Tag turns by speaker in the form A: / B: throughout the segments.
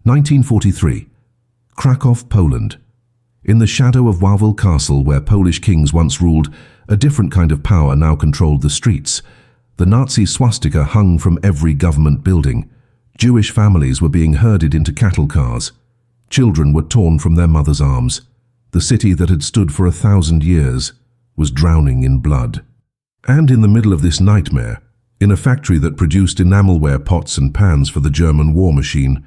A: 1943. Krakow, Poland. In the shadow of Wawel Castle, where Polish kings once ruled, a different kind of power now controlled the streets. The Nazi swastika hung from every government building. Jewish families were being herded into cattle cars. Children were torn from their mothers' arms. The city that had stood for 1,000 years was drowning in blood. And in the middle of this nightmare, in a factory that produced enamelware pots and pans for the German war machine,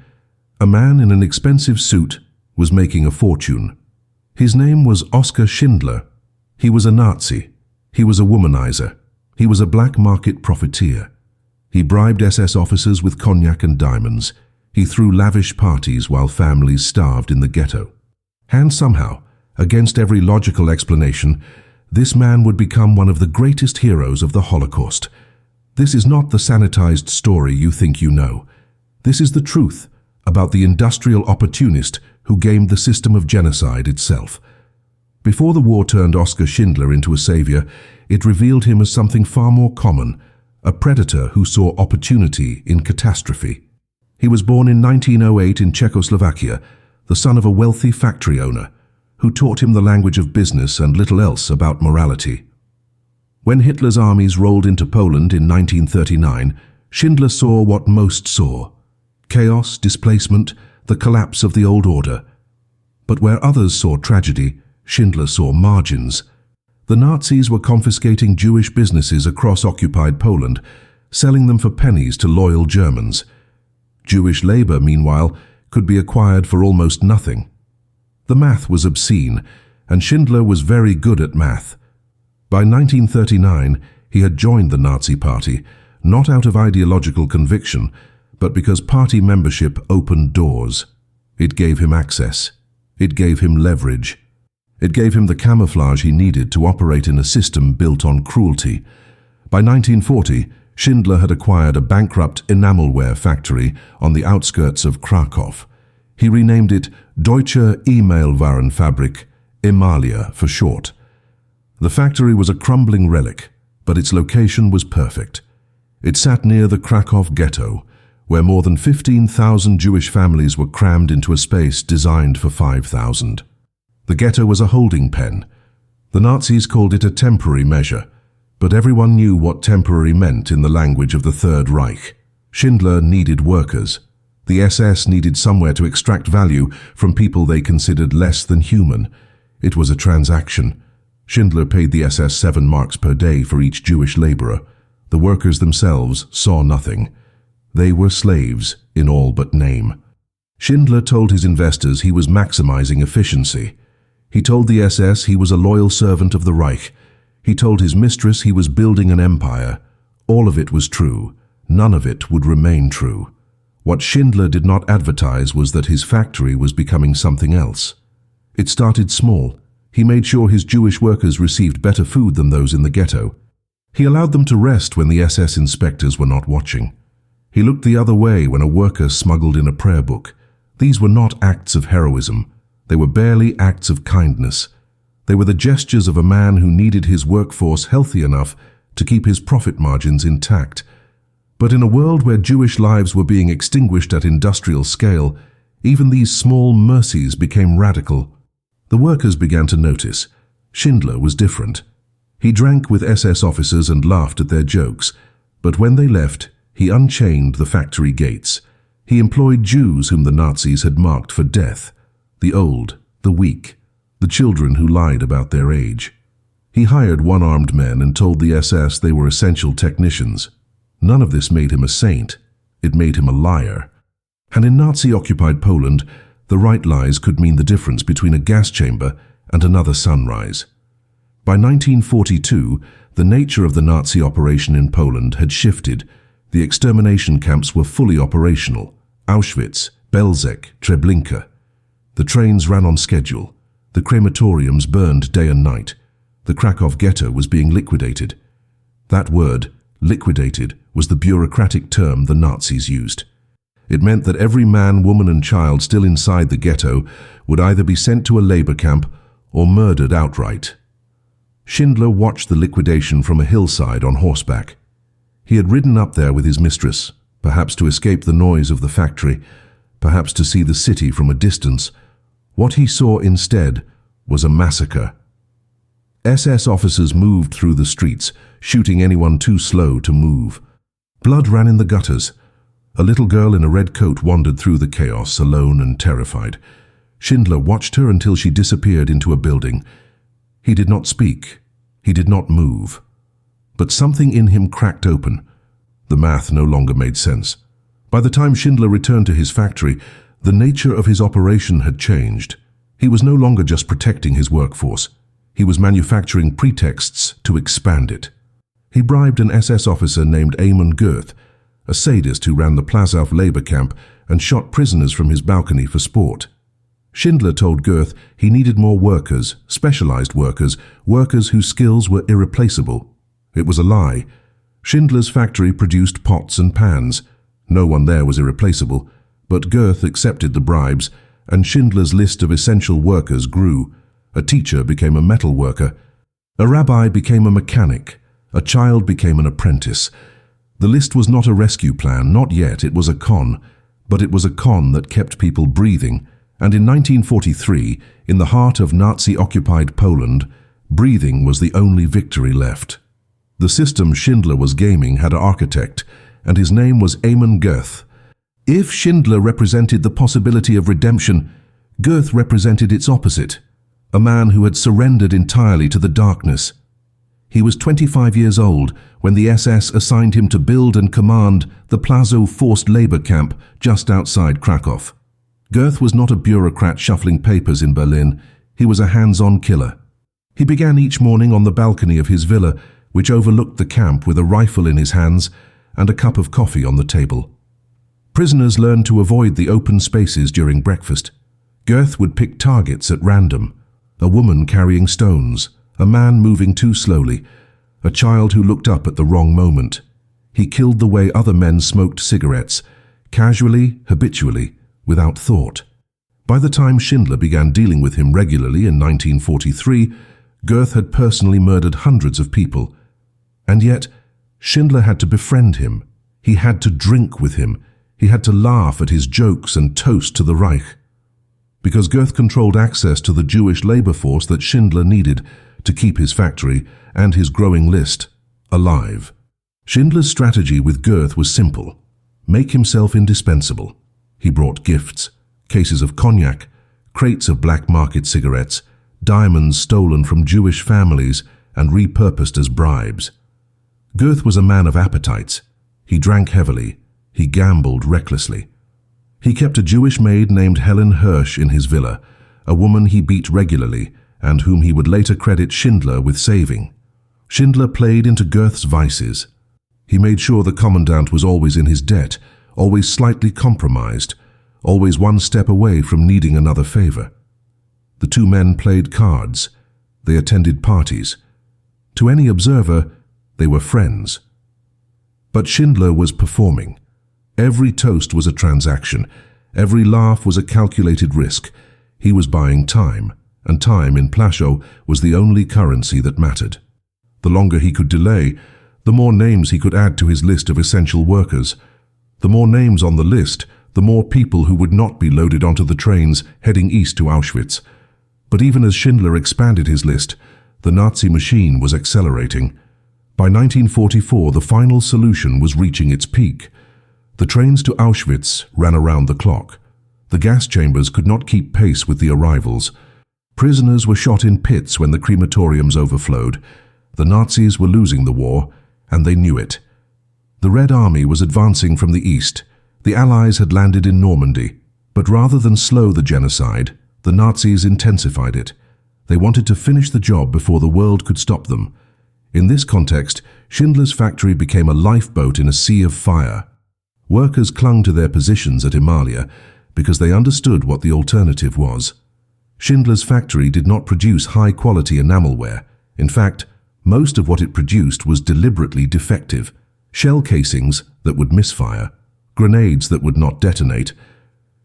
A: a man in an expensive suit was making a fortune. His name was Oskar Schindler. He was a Nazi. He was a womanizer. He was a black market profiteer. He bribed SS officers with cognac and diamonds. He threw lavish parties while families starved in the ghetto. And somehow, against every logical explanation, this man would become one of the greatest heroes of the Holocaust. This is not the sanitized story you think you know. This is the truth about the industrial opportunist who gamed the system of genocide itself. Before the war turned Oskar Schindler into a savior, it revealed him as something far more common, a predator who saw opportunity in catastrophe. He was born in 1908 in Czechoslovakia, the son of a wealthy factory owner, who taught him the language of business and little else about morality. When Hitler's armies rolled into Poland in 1939, Schindler saw what most saw: chaos, displacement, the collapse of the old order. But where others saw tragedy, Schindler saw margins. The Nazis were confiscating Jewish businesses across occupied Poland, selling them for pennies to loyal Germans. Jewish labor, meanwhile, could be acquired for almost nothing. The math was obscene, and Schindler was very good at math. By 1939, he had joined the Nazi Party, not out of ideological conviction, but because party membership opened doors. It gave him access. It gave him leverage. It gave him the camouflage he needed to operate in a system built on cruelty. By 1940, Schindler had acquired a bankrupt enamelware factory on the outskirts of Krakow. He renamed it Deutsche Enamelwarenfabrik, Emalia for short. The factory was a crumbling relic, but its location was perfect. It sat near the Krakow Ghetto, where more than 15,000 Jewish families were crammed into a space designed for 5,000. The ghetto was a holding pen. The Nazis called it a temporary measure, but everyone knew what temporary meant in the language of the Third Reich. Schindler needed workers. The SS needed somewhere to extract value from people they considered less than human. It was a transaction. Schindler paid the SS 7 marks per day for each Jewish laborer. The workers themselves saw nothing. They were slaves in all but name. Schindler told his investors he was maximizing efficiency. He told the SS he was a loyal servant of the Reich. He told his mistress he was building an empire. All of it was true. None of it would remain true. What Schindler did not advertise was that his factory was becoming something else. It started small. He made sure his Jewish workers received better food than those in the ghetto. He allowed them to rest when the SS inspectors were not watching. He looked the other way when a worker smuggled in a prayer book. These were not acts of heroism. They were barely acts of kindness. They were the gestures of a man who needed his workforce healthy enough to keep his profit margins intact. But in a world where Jewish lives were being extinguished at industrial scale, even these small mercies became radical. The workers began to notice. Schindler was different. He drank with SS officers and laughed at their jokes, but when they left, he unchained the factory gates. He employed Jews whom the Nazis had marked for death, the old, the weak, the children who lied about their age. He hired one-armed men and told the SS they were essential technicians. None of this made him a saint. It made him a liar. And in Nazi-occupied Poland, the right lies could mean the difference between a gas chamber and another sunrise. By 1942, the nature of the Nazi operation in Poland had shifted. The extermination camps were fully operational: Auschwitz, Belzec, Treblinka. The trains ran on schedule. The crematoriums burned day and night. The Krakow Ghetto was being liquidated. That word, liquidated, was the bureaucratic term the Nazis used. It meant that every man, woman and child still inside the ghetto would either be sent to a labor camp or murdered outright. Schindler watched the liquidation from a hillside on horseback. He had ridden up there with his mistress, perhaps to escape the noise of the factory, perhaps to see the city from a distance. What he saw instead was a massacre. SS officers moved through the streets, shooting anyone too slow to move. Blood ran in the gutters. A little girl in a red coat wandered through the chaos, alone and terrified. Schindler watched her until she disappeared into a building. He did not speak. He did not move. But something in him cracked open. The math no longer made sense. By the time Schindler returned to his factory, the nature of his operation had changed. He was no longer just protecting his workforce. He was manufacturing pretexts to expand it. He bribed an SS officer named Amon Goeth, a sadist who ran the Plazow labor camp and shot prisoners from his balcony for sport. Schindler told Goeth he needed more workers, specialized workers, workers whose skills were irreplaceable. It was a lie. Schindler's factory produced pots and pans. No one there was irreplaceable, but Goeth accepted the bribes, and Schindler's list of essential workers grew. A teacher became a metal worker. A rabbi became a mechanic. A child became an apprentice. The list was not a rescue plan, not yet. It was a con, but it was a con that kept people breathing. And in 1943, in the heart of Nazi-occupied Poland, breathing was the only victory left. The system Schindler was gaming had an architect, and his name was Amon Goeth. If Schindler represented the possibility of redemption, Goeth represented its opposite, a man who had surrendered entirely to the darkness. He was 25 years old when the SS assigned him to build and command the Plazow forced labor camp just outside Krakow. Goeth was not a bureaucrat shuffling papers in Berlin. He was a hands-on killer. He began each morning on the balcony of his villa, which overlooked the camp, with a rifle in his hands and a cup of coffee on the table. Prisoners learned to avoid the open spaces during breakfast. Goeth would pick targets at random: a woman carrying stones, a man moving too slowly, a child who looked up at the wrong moment. He killed the way other men smoked cigarettes, casually, habitually, without thought. By the time Schindler began dealing with him regularly in 1943, Goeth had personally murdered hundreds of people. And yet, Schindler had to befriend him. He had to drink with him. He had to laugh at his jokes and toast to the Reich. Because Goeth controlled access to the Jewish labor force that Schindler needed to keep his factory and his growing list alive. Schindler's strategy with Goeth was simple: make himself indispensable. He brought gifts, cases of cognac, crates of black market cigarettes, diamonds stolen from Jewish families and repurposed as bribes. Goeth was a man of appetites. He drank heavily. He gambled recklessly. He kept a Jewish maid named Helen Hirsch in his villa, a woman he beat regularly and whom he would later credit Schindler with saving. Schindler played into Goeth's vices. He made sure the commandant was always in his debt, always slightly compromised, always one step away from needing another favor. The two men played cards. They attended parties. To any observer, they were friends. But Schindler was performing. Every toast was a transaction. Every laugh was a calculated risk. He was buying time, and time in Plazow was the only currency that mattered. The longer he could delay, the more names he could add to his list of essential workers. The more names on the list, the more people who would not be loaded onto the trains heading east to Auschwitz. But even as Schindler expanded his list, the Nazi machine was accelerating. By 1944, the final solution was reaching its peak. The trains to Auschwitz ran around the clock. The gas chambers could not keep pace with the arrivals. Prisoners were shot in pits when the crematoriums overflowed. The Nazis were losing the war, and they knew it. The Red Army was advancing from the east. The Allies had landed in Normandy. But rather than slow the genocide, the Nazis intensified it. They wanted to finish the job before the world could stop them. In this context, Schindler's factory became a lifeboat in a sea of fire. Workers clung to their positions at Emalia because they understood what the alternative was. Schindler's factory did not produce high-quality enamelware. In fact, most of what it produced was deliberately defective: shell casings that would misfire, grenades that would not detonate.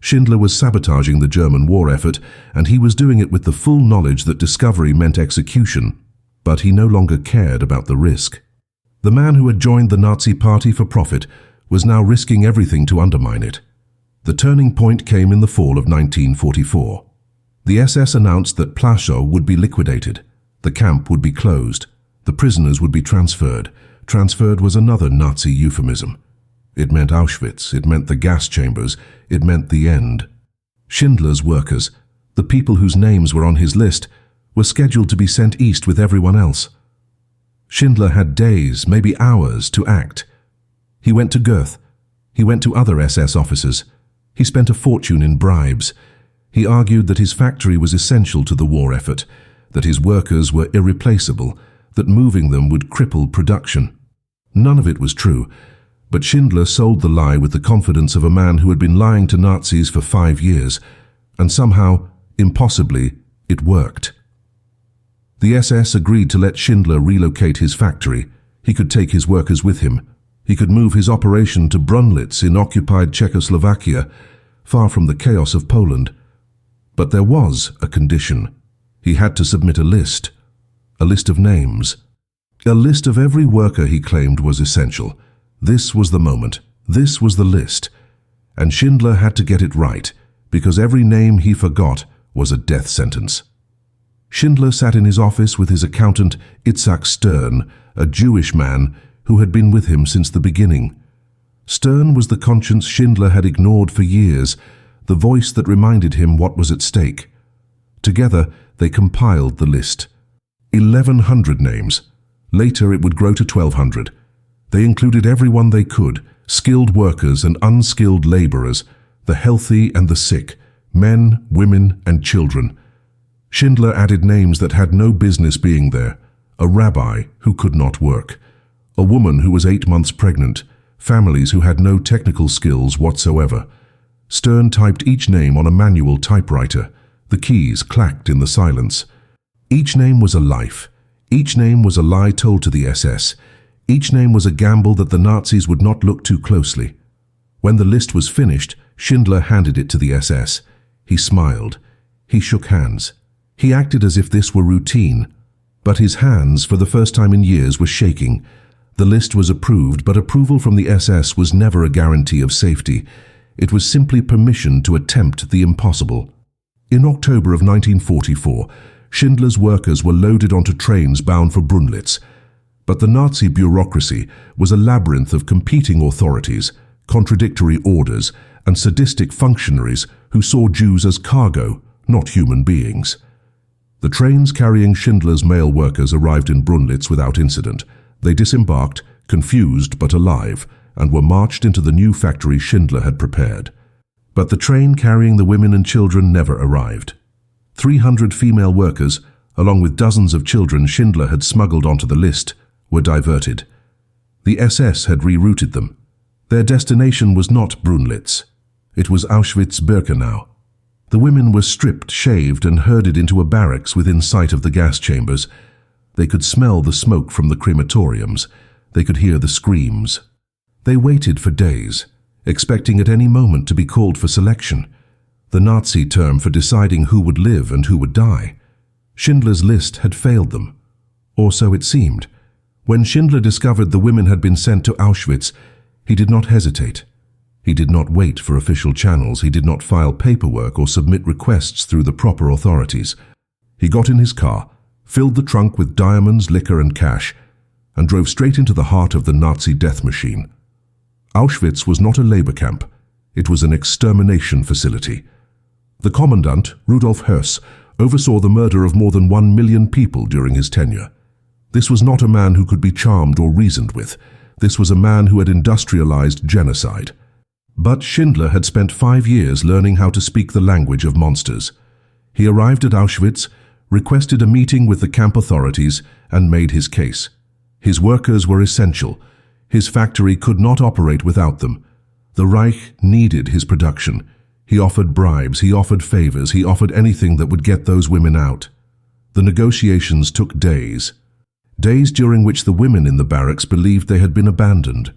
A: Schindler was sabotaging the German war effort, and he was doing it with the full knowledge that discovery meant execution. But he no longer cared about the risk. The man who had joined the Nazi Party for profit was now risking everything to undermine it. The turning point came in the fall of 1944. The SS announced that Plaszow would be liquidated. The camp would be closed. The prisoners would be transferred. Transferred was another Nazi euphemism. It meant Auschwitz. It meant the gas chambers. It meant the end. Schindler's workers, the people whose names were on his list, were scheduled to be sent east with everyone else. Schindler had days, maybe hours, to act. He went to Goethe. He went to other SS officers. He spent a fortune in bribes. He argued that his factory was essential to the war effort, that his workers were irreplaceable, that moving them would cripple production. None of it was true, but Schindler sold the lie with the confidence of a man who had been lying to Nazis for 5 years, and somehow, impossibly, it worked. The SS agreed to let Schindler relocate his factory. He could take his workers with him. He could move his operation to Brunlitz in occupied Czechoslovakia, far from the chaos of Poland. But there was a condition. He had to submit a list of names. A list of every worker he claimed was essential. This was the moment. This was the list. And Schindler had to get it right, because every name he forgot was a death sentence. Schindler sat in his office with his accountant Itzhak Stern, a Jewish man who had been with him since the beginning. Stern was the conscience Schindler had ignored for years, the voice that reminded him what was at stake. Together, they compiled the list. 1,100 names. Later, it would grow to 1,200. They included everyone they could, skilled workers and unskilled laborers, the healthy and the sick, men, women, and children. Schindler added names that had no business being there: a rabbi who could not work, a woman who was 8 months pregnant, families who had no technical skills whatsoever. Stern typed each name on a manual typewriter. The keys clacked in the silence. Each name was a life. Each name was a lie told to the SS. Each name was a gamble that the Nazis would not look too closely. When the list was finished, Schindler handed it to the SS. He smiled. He shook hands. He acted as if this were routine. But his hands, for the first time in years, were shaking. The list was approved, but approval from the SS was never a guarantee of safety. It was simply permission to attempt the impossible. In October of 1944, Schindler's workers were loaded onto trains bound for Brunlitz. But the Nazi bureaucracy was a labyrinth of competing authorities, contradictory orders, and sadistic functionaries who saw Jews as cargo, not human beings. The trains carrying Schindler's male workers arrived in Brunlitz without incident. They disembarked, confused but alive, and were marched into the new factory Schindler had prepared. But the train carrying the women and children never arrived. 300 female workers, along with dozens of children Schindler had smuggled onto the list, were diverted. The SS had rerouted them. Their destination was not Brunlitz. It was Auschwitz-Birkenau. The women were stripped, shaved, and herded into a barracks within sight of the gas chambers. They could smell the smoke from the crematoriums. They could hear the screams. They waited for days, expecting at any moment to be called for selection, the Nazi term for deciding who would live and who would die. Schindler's list had failed them, or so it seemed. When Schindler discovered the women had been sent to Auschwitz, he did not hesitate. He did not wait for official channels. He did not file paperwork or submit requests through the proper authorities. He got in his car, filled the trunk with diamonds, liquor, and cash, and drove straight into the heart of the Nazi death machine. Auschwitz was not a labor camp. It was an extermination facility. The commandant, Rudolf Höss, oversaw the murder of more than 1 million people during his tenure. This was not a man who could be charmed or reasoned with. This was a man who had industrialized genocide. But Schindler had spent 5 years learning how to speak the language of monsters. He arrived at Auschwitz, requested a meeting with the camp authorities, and made his case. His workers were essential. His factory could not operate without them. The Reich needed his production. He offered bribes, he offered favors, he offered anything that would get those women out. The negotiations took days. Days during which the women in the barracks believed they had been abandoned.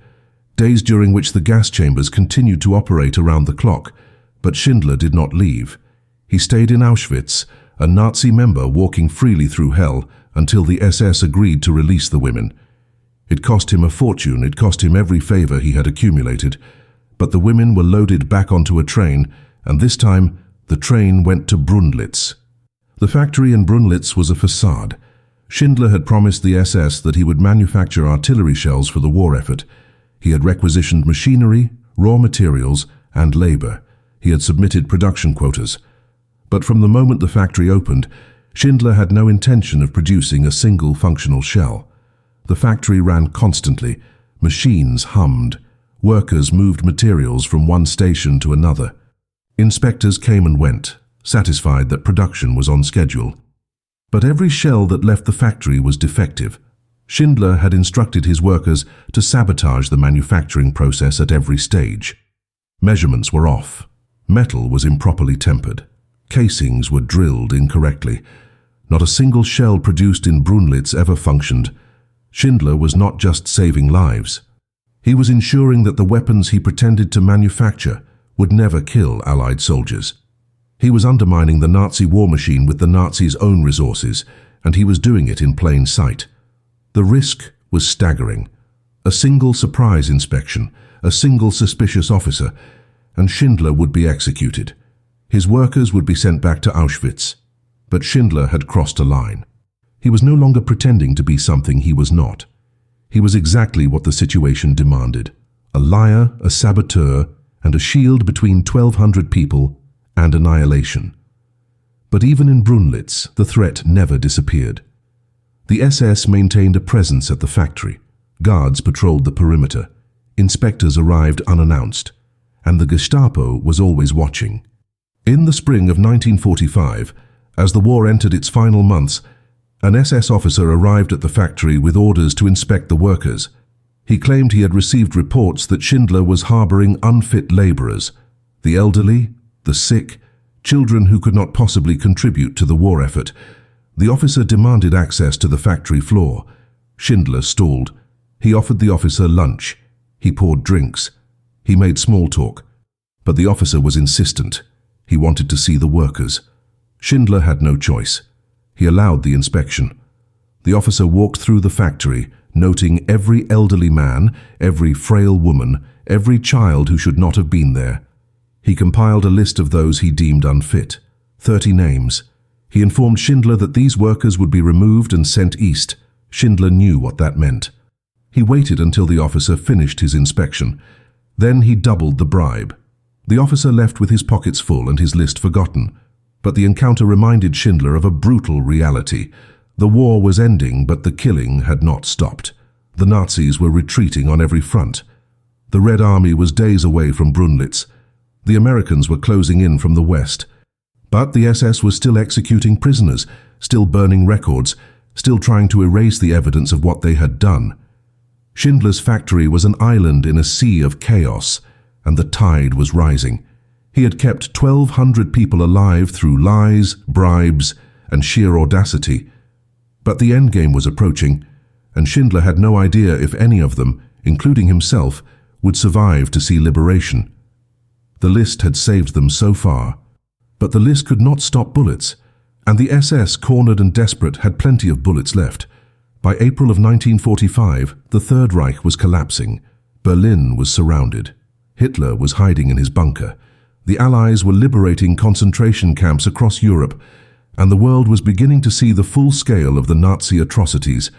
A: Days during which the gas chambers continued to operate around the clock. But Schindler did not leave. He stayed in Auschwitz, a Nazi member walking freely through hell, until the SS agreed to release the women. It cost him a fortune, it cost him every favor he had accumulated. But the women were loaded back onto a train, and this time the train went to Brunlitz. The factory in Brunlitz was a facade. Schindler had promised the SS that he would manufacture artillery shells for the war effort. He had requisitioned machinery, raw materials, and labor. He had submitted production quotas. But from the moment the factory opened, Schindler had no intention of producing a single functional shell. The factory ran constantly. Machines hummed. Workers moved materials from one station to another. Inspectors came and went, satisfied that production was on schedule. But every shell that left the factory was defective. Schindler had instructed his workers to sabotage the manufacturing process at every stage. Measurements were off. Metal was improperly tempered. Casings were drilled incorrectly. Not a single shell produced in Brunlitz ever functioned. Schindler was not just saving lives. He was ensuring that the weapons he pretended to manufacture would never kill Allied soldiers. He was undermining the Nazi war machine with the Nazis' own resources, and he was doing it in plain sight. The risk was staggering. A single surprise inspection, a single suspicious officer, and Schindler would be executed. His workers would be sent back to Auschwitz. But Schindler had crossed a line. He was no longer pretending to be something he was not. He was exactly what the situation demanded: a liar, a saboteur, and a shield between 1,200 people and annihilation. But even in Brunlitz, the threat never disappeared. The SS maintained a presence at the factory. Guards patrolled the perimeter. Inspectors arrived unannounced. And the Gestapo was always watching. In the spring of 1945, as the war entered its final months, an SS officer arrived at the factory with orders to inspect the workers. He claimed he had received reports that Schindler was harboring unfit laborers, the elderly, the sick, children who could not possibly contribute to the war effort. The officer demanded access to the factory floor. Schindler stalled. He offered the officer lunch. He poured drinks. He made small talk. But the officer was insistent. He wanted to see the workers. Schindler had no choice. He allowed the inspection. The officer walked through the factory, noting every elderly man, every frail woman, every child who should not have been there. He compiled a list of those he deemed unfit, 30 names. He informed Schindler that these workers would be removed and sent east. Schindler knew what that meant. He waited until the officer finished his inspection. Then he doubled the bribe. The officer left with his pockets full and his list forgotten. But the encounter reminded Schindler of a brutal reality. The war was ending, but the killing had not stopped. The Nazis were retreating on every front. The Red Army was days away from Brunlitz. The Americans were closing in from the west. But the SS was still executing prisoners, still burning records, still trying to erase the evidence of what they had done. Schindler's factory was an island in a sea of chaos, and the tide was rising. He had kept 1,200 people alive through lies, bribes, and sheer audacity. But the endgame was approaching, and Schindler had no idea if any of them, including himself, would survive to see liberation. The list had saved them so far, but the list could not stop bullets, and the SS, cornered and desperate, had plenty of bullets left. By April of 1945, the Third Reich was collapsing. Berlin was surrounded. Hitler was hiding in his bunker. The Allies were liberating concentration camps across Europe, and the world was beginning to see the full scale of the Nazi atrocities.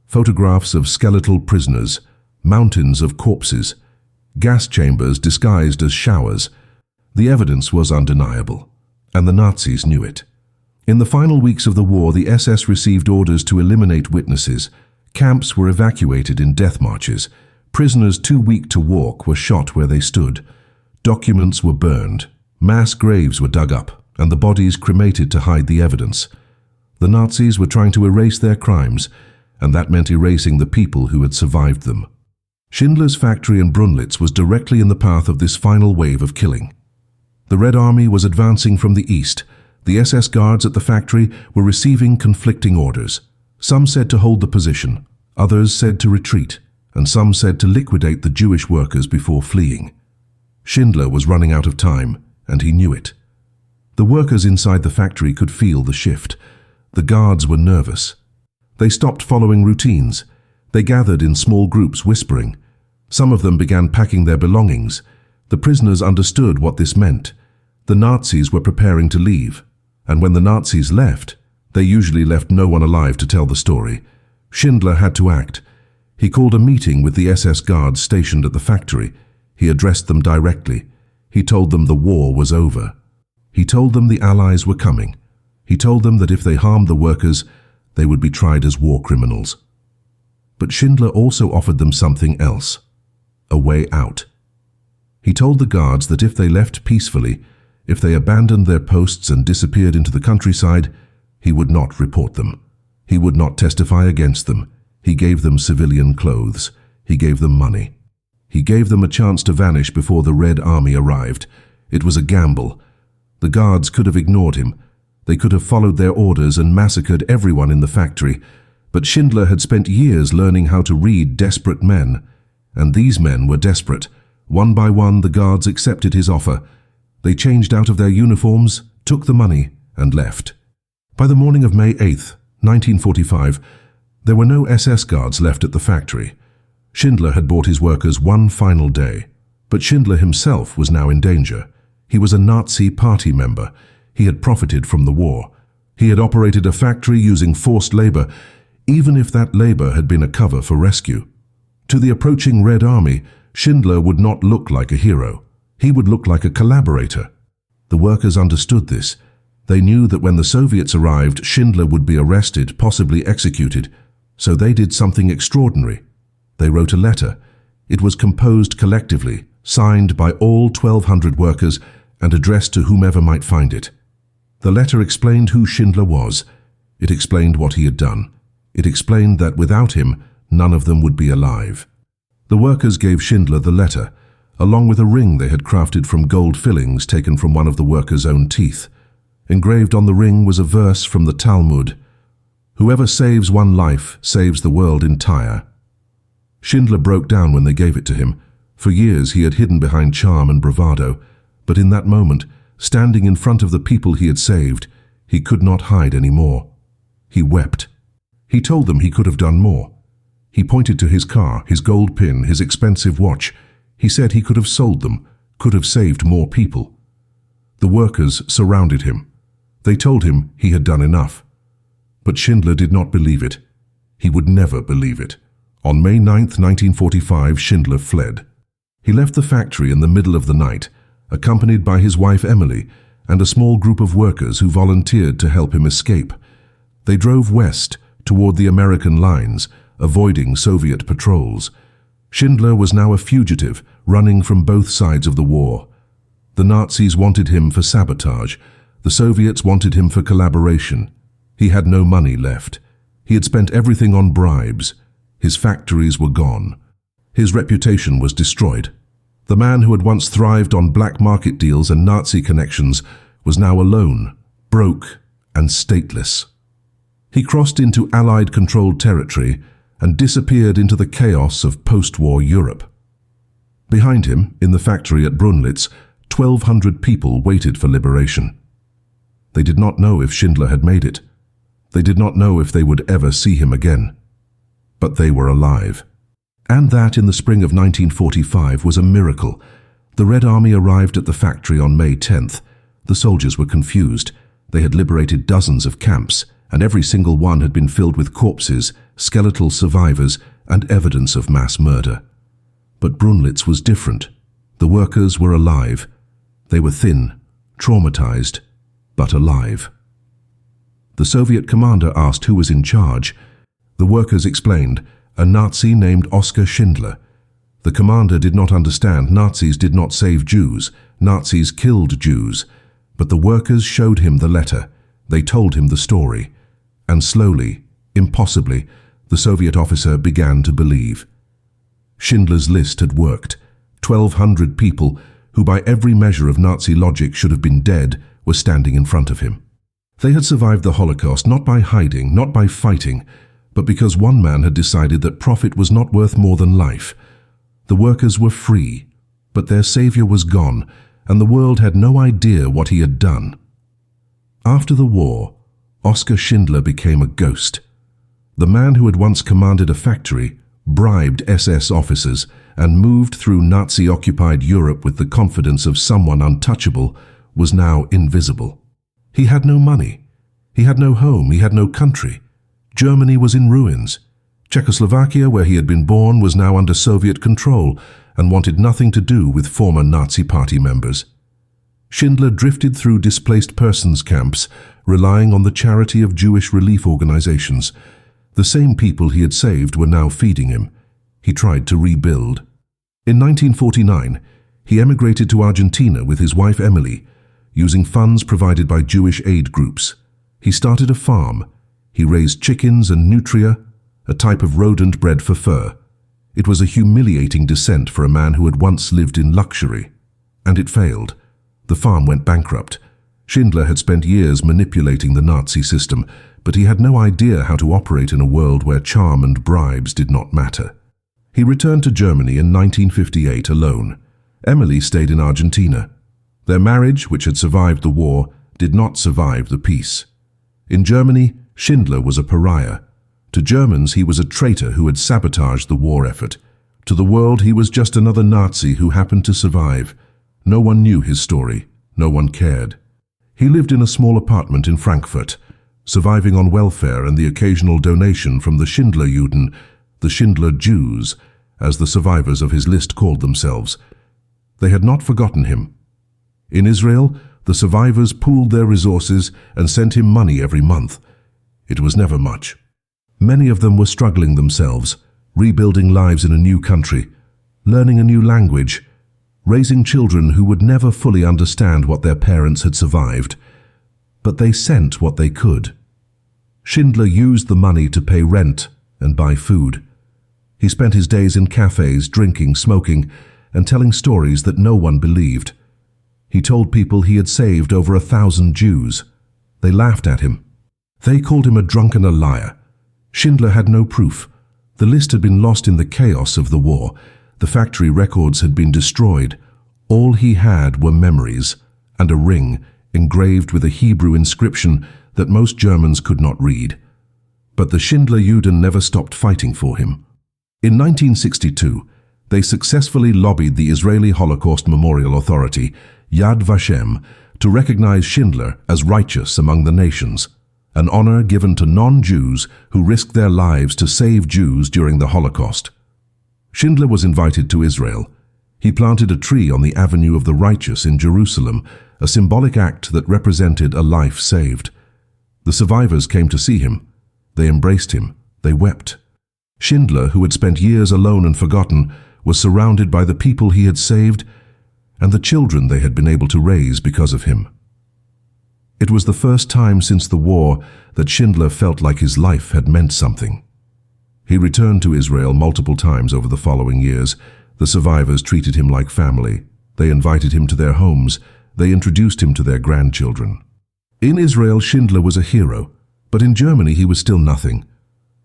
A: Photographs of skeletal prisoners, mountains of corpses, gas chambers disguised as showers. The evidence was undeniable, and the Nazis knew it. In the final weeks of the war, the SS received orders to eliminate witnesses. Camps were evacuated in death marches. Prisoners too weak to walk were shot where they stood. Documents were burned. Mass graves were dug up, and the bodies cremated to hide the evidence. The Nazis were trying to erase their crimes, and that meant erasing the people who had survived them. Schindler's factory in Brunlitz was directly in the path of this final wave of killing. The Red Army was advancing from the east. The SS guards at the factory were receiving conflicting orders. Some said to hold the position, others said to retreat, and some said to liquidate the Jewish workers before fleeing. Schindler was running out of time, and he knew it. The workers inside the factory could feel the shift. The guards were nervous. They stopped following routines. They gathered in small groups, whispering. Some of them began packing their belongings. The prisoners understood what this meant. The Nazis were preparing to leave, and when the Nazis left, they usually left no one alive to tell the story. Schindler had to act. He called a meeting with the SS guards stationed at the factory. He addressed them directly. He told them the war was over. He told them the Allies were coming. He told them that if they harmed the workers, they would be tried as war criminals. But Schindler also offered them something else, a way out. He told the guards that if they left peacefully, if they abandoned their posts and disappeared into the countryside, he would not report them. He would not testify against them. He gave them civilian clothes. He gave them money. He gave them a chance to vanish before the Red Army arrived. It was a gamble. The guards could have ignored him. They could have followed their orders and massacred everyone in the factory. But Schindler had spent years learning how to read desperate men. And these men were desperate. One by one, the guards accepted his offer. They changed out of their uniforms, took the money, and left. By the morning of May 8th, 1945, there were no SS guards left at the factory. Schindler had bought his workers one final day, but Schindler himself was now in danger. He was a Nazi party member. He had profited from the war. He had operated a factory using forced labor, even if that labor had been a cover for rescue. To the approaching Red Army, Schindler would not look like a hero. He would look like a collaborator. The workers understood this. They knew that when the Soviets arrived, Schindler would be arrested, possibly executed. So they did something extraordinary. They wrote a letter. It was composed collectively, signed by all 1,200 workers, and addressed to whomever might find it. The letter explained who Schindler was. It explained what he had done. It explained that without him, none of them would be alive. The workers gave Schindler the letter, along with a ring they had crafted from gold fillings taken from one of the workers' own teeth. Engraved on the ring was a verse from the Talmud: "Whoever saves one life saves the world entire." Schindler broke down when they gave it to him. For years he had hidden behind charm and bravado, but in that moment, standing in front of the people he had saved, he could not hide any more. He wept. He told them he could have done more. He pointed to his car, his gold pin, his expensive watch. He said he could have sold them, could have saved more people. The workers surrounded him. They told him he had done enough. But Schindler did not believe it. He would never believe it. On May 9th, 1945, Schindler fled. He left the factory in the middle of the night, accompanied by his wife Emily and a small group of workers who volunteered to help him escape. They drove west toward the American lines, avoiding Soviet patrols. Schindler was now a fugitive, running from both sides of the war. The Nazis wanted him for sabotage. The Soviets wanted him for collaboration. He had no money left. He had spent everything on bribes. His factories were gone. His reputation was destroyed. The man who had once thrived on black market deals and Nazi connections was now alone, broke, and stateless. He crossed into Allied-controlled territory and disappeared into the chaos of post-war Europe. Behind him, in the factory at Brunlitz, 1,200 people waited for liberation. They did not know if Schindler had made it. They did not know if they would ever see him again. But they were alive. And that in the spring of 1945 was a miracle. The Red Army arrived at the factory on May 10th. The soldiers were confused. They had liberated dozens of camps, and every single one had been filled with corpses, skeletal survivors, and evidence of mass murder. But Brunlitz was different. The workers were alive. They were thin, traumatized, but alive. The Soviet commander asked who was in charge. The workers explained, a Nazi named Oskar Schindler. The commander did not understand. Nazis did not save Jews. Nazis killed Jews. But the workers showed him the letter. They told him the story. And slowly, impossibly, the Soviet officer began to believe. Schindler's List had worked. 1,200 people, who by every measure of Nazi logic should have been dead, were standing in front of him. They had survived the Holocaust not by hiding, not by fighting, but because one man had decided that profit was not worth more than life. The workers were free, but their savior was gone, and the world had no idea what he had done. After the war, Oskar Schindler became a ghost. The man who had once commanded a factory, bribed SS officers, and moved through Nazi-occupied Europe with the confidence of someone untouchable, was now invisible. He had no money. He had no home. He had no country. Germany was in ruins. Czechoslovakia, where he had been born, was now under Soviet control and wanted nothing to do with former Nazi Party members. Schindler drifted through displaced persons camps, relying on the charity of Jewish relief organizations. The same people he had saved were now feeding him. He tried to rebuild. In 1949, he emigrated to Argentina with his wife Emily, using funds provided by Jewish aid groups. He started a farm. He raised chickens and nutria, a type of rodent bred for fur. It was a humiliating descent for a man who had once lived in luxury. And it failed. The farm went bankrupt. Schindler had spent years manipulating the Nazi system, but he had no idea how to operate in a world where charm and bribes did not matter. He returned to Germany in 1958 alone. Emily stayed in Argentina. Their marriage, which had survived the war, did not survive the peace. In Germany, Schindler was a pariah. To Germans, he was a traitor who had sabotaged the war effort. To the world, he was just another Nazi who happened to survive. No one knew his story. No one cared. He lived in a small apartment in Frankfurt, surviving on welfare and the occasional donation from the Schindlerjuden, the Schindler Jews, as the survivors of his list called themselves. They had not forgotten him. In Israel, the survivors pooled their resources and sent him money every month. It was never much. Many of them were struggling themselves, rebuilding lives in a new country, learning a new language, raising children who would never fully understand what their parents had survived. But they sent what they could. Schindler used the money to pay rent and buy food. He spent his days in cafes, drinking, smoking, and telling stories that no one believed. He told people he had saved over 1,000 Jews. They laughed at him. They called him a drunk and a liar. Schindler had no proof. The list had been lost in the chaos of the war. The factory records had been destroyed. All he had were memories and a ring engraved with a Hebrew inscription that most Germans could not read. But the Schindlerjuden never stopped fighting for him. In 1962, they successfully lobbied the Israeli Holocaust Memorial Authority, Yad Vashem, to recognize Schindler as righteous among the nations, an honor given to non-Jews who risked their lives to save Jews during the Holocaust. Schindler was invited to Israel. He planted a tree on the Avenue of the Righteous in Jerusalem, a symbolic act that represented a life saved. The survivors came to see him. They embraced him. They wept. Schindler, who had spent years alone and forgotten, was surrounded by the people he had saved and the children they had been able to raise because of him. It was the first time since the war that Schindler felt like his life had meant something. He returned to Israel multiple times over the following years. The survivors treated him like family. They invited him to their homes. They introduced him to their grandchildren. In Israel, Schindler was a hero, but in Germany he was still nothing.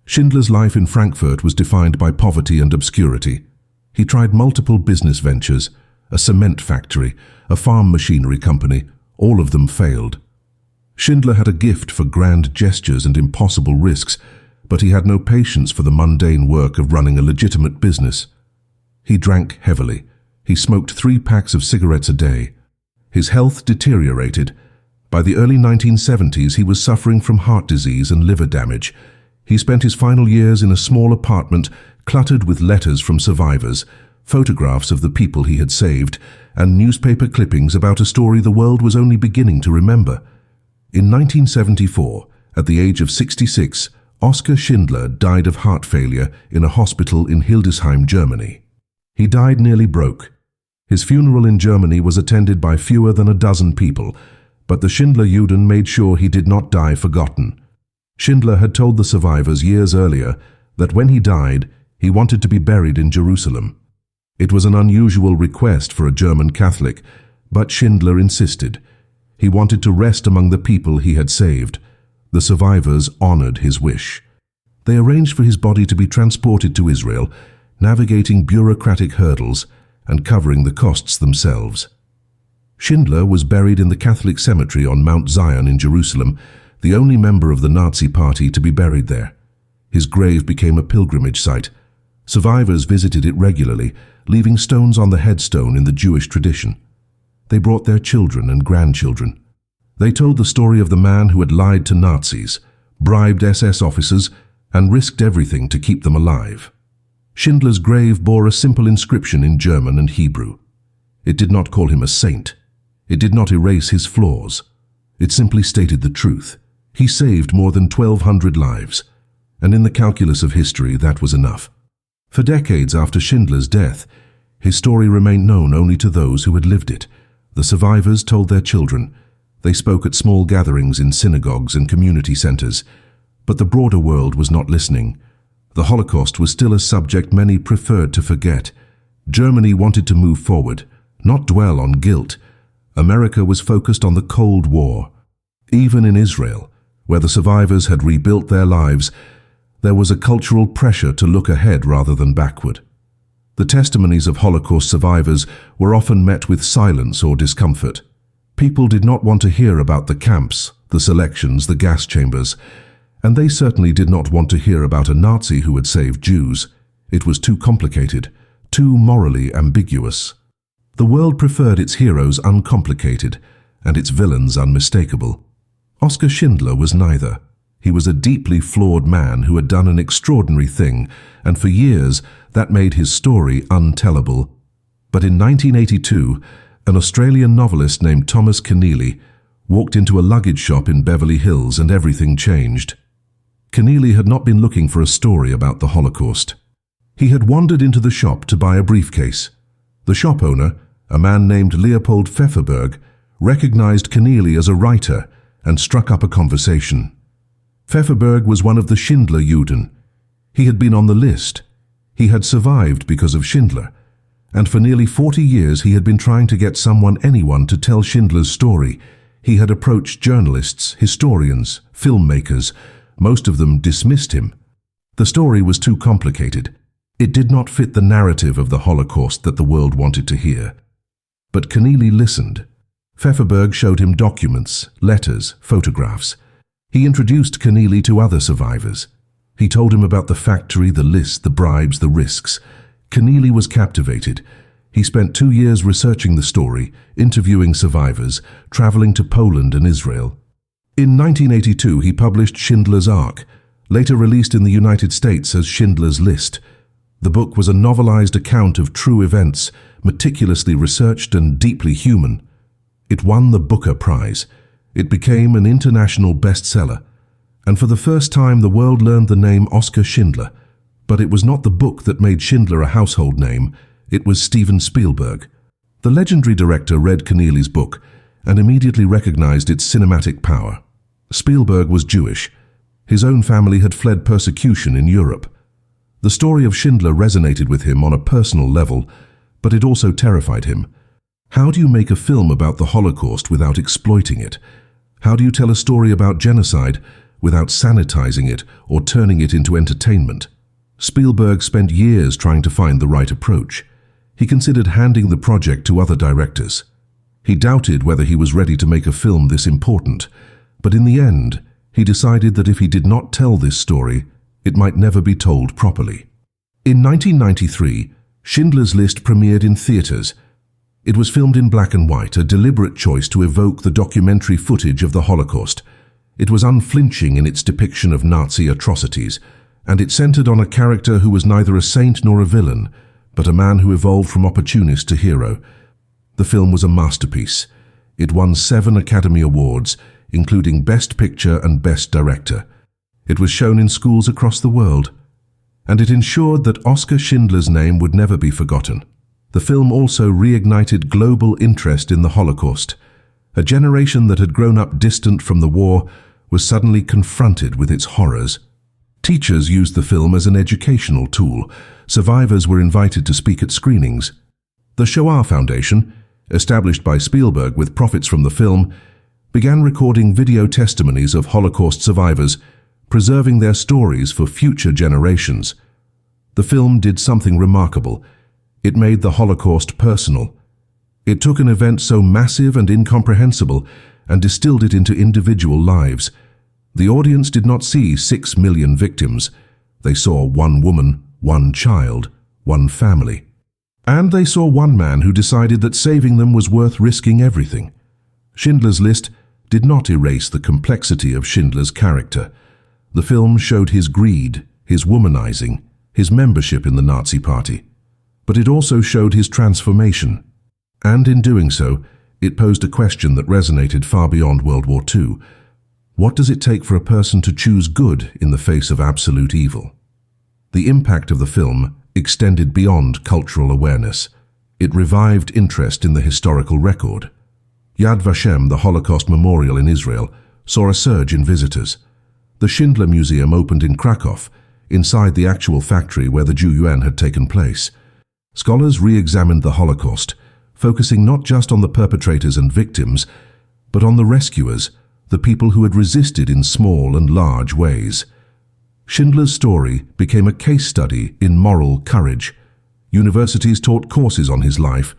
A: Schindler's life in Frankfurt was defined by poverty and obscurity. He tried multiple business ventures, a cement factory, a farm machinery company. All of them failed. Schindler had a gift for grand gestures and impossible risks, but he had no patience for the mundane work of running a legitimate business. He drank heavily. He smoked 3 packs of cigarettes a day. His health deteriorated. By the early 1970s, he was suffering from heart disease and liver damage. He spent his final years in a small apartment cluttered with letters from survivors, photographs of the people he had saved, and newspaper clippings about a story the world was only beginning to remember. In 1974, at the age of 66, Oskar Schindler died of heart failure in a hospital in Hildesheim, Germany. He died nearly broke. His funeral in Germany was attended by fewer than a dozen people, but the Schindlerjuden made sure he did not die forgotten. Schindler had told the survivors years earlier that when he died, he wanted to be buried in Jerusalem. It was an unusual request for a German Catholic, but Schindler insisted. He wanted to rest among the people he had saved. The survivors honored his wish. They arranged for his body to be transported to Israel, navigating bureaucratic hurdles and covering the costs themselves. Schindler was buried in the Catholic cemetery on Mount Zion in Jerusalem, the only member of the Nazi Party to be buried there. His grave became a pilgrimage site. Survivors visited it regularly, leaving stones on the headstone in the Jewish tradition. They brought their children and grandchildren. They told the story of the man who had lied to Nazis, bribed SS officers, and risked everything to keep them alive. Schindler's grave bore a simple inscription in German and Hebrew. It did not call him a saint. It did not erase his flaws. It simply stated the truth. He saved more than 1,200 lives, and in the calculus of history that was enough. For decades after Schindler's death, his story remained known only to those who had lived it. The survivors told their children. They spoke at small gatherings in synagogues and community centers. But the broader world was not listening. The Holocaust was still a subject many preferred to forget. Germany wanted to move forward, not dwell on guilt. America was focused on the Cold War. Even in Israel, where the survivors had rebuilt their lives, there was a cultural pressure to look ahead rather than backward. The testimonies of Holocaust survivors were often met with silence or discomfort. People did not want to hear about the camps, the selections, the gas chambers, and they certainly did not want to hear about a Nazi who had saved Jews. It was too complicated, too morally ambiguous. The world preferred its heroes uncomplicated and its villains unmistakable. Oskar Schindler was neither. He was a deeply flawed man who had done an extraordinary thing, and for years that made his story untellable. But in 1982, an Australian novelist named Thomas Keneally walked into a luggage shop in Beverly Hills and everything changed. Keneally had not been looking for a story about the Holocaust. He had wandered into the shop to buy a briefcase. The shop owner, a man named Leopold Pfefferberg, recognized Keneally as a writer and struck up a conversation. Pfefferberg was one of the Schindler Juden. He had been on the list. He had survived because of Schindler, and for nearly 40 years he had been trying to get anyone to tell Schindler's story. He had approached journalists, historians, filmmakers. Most of them dismissed him. The story was too complicated. It did not fit the narrative of the Holocaust that the world wanted to hear. But Keneally listened. Pfefferberg showed him documents, letters, photographs. He introduced Keneally to other survivors. He told him about the factory, the list, the bribes, the risks. Keneally was captivated. He spent 2 years researching the story, interviewing survivors, traveling to Poland and Israel. In 1982, he published Schindler's Ark, later released in the United States as Schindler's List. The book was a novelized account of true events, meticulously researched and deeply human. It won the Booker Prize. It became an international bestseller. And for the first time, the world learned the name Oskar Schindler. But it was not the book that made Schindler a household name. It was Steven Spielberg. The legendary director read Keneally's book and immediately recognized its cinematic power. Spielberg was Jewish. His own family had fled persecution in Europe. The story of Schindler resonated with him on a personal level, but it also terrified him. How do you make a film about the Holocaust without exploiting it? How do you tell a story about genocide without sanitizing it or turning it into entertainment? Spielberg spent years trying to find the right approach. He considered handing the project to other directors. He doubted whether he was ready to make a film this important, but in the end, he decided that if he did not tell this story, it might never be told properly. In 1993, Schindler's List premiered in theaters. It was filmed in black and white, a deliberate choice to evoke the documentary footage of the Holocaust. It was unflinching in its depiction of Nazi atrocities, and it centered on a character who was neither a saint nor a villain, but a man who evolved from opportunist to hero. The film was a masterpiece. It won 7 Academy Awards, including Best Picture and Best Director. It was shown in schools across the world, and it ensured that Oskar Schindler's name would never be forgotten. The film also reignited global interest in the Holocaust. A generation that had grown up distant from the war was suddenly confronted with its horrors. Teachers used the film as an educational tool. Survivors were invited to speak at screenings. The Shoah Foundation, established by Spielberg with profits from the film, began recording video testimonies of Holocaust survivors, preserving their stories for future generations. The film did something remarkable. It made the Holocaust personal. It took an event so massive and incomprehensible and distilled it into individual lives. The audience did not see 6 million victims. They saw one woman, one child, one family. And they saw one man who decided that saving them was worth risking everything. Schindler's List did not erase the complexity of Schindler's character. The film showed his greed, his womanizing, his membership in the Nazi Party. But it also showed his transformation. And in doing so, it posed a question that resonated far beyond World War II. What does it take for a person to choose good in the face of absolute evil? The impact of the film extended beyond cultural awareness. It revived interest in the historical record. Yad Vashem, the Holocaust Memorial in Israel, saw a surge in visitors. The Schindler Museum opened in Krakow, inside the actual factory where the Jew-UN had taken place. Scholars re-examined the Holocaust, focusing not just on the perpetrators and victims, but on the rescuers, the people who had resisted in small and large ways. Schindler's story became a case study in moral courage. Universities taught courses on his life.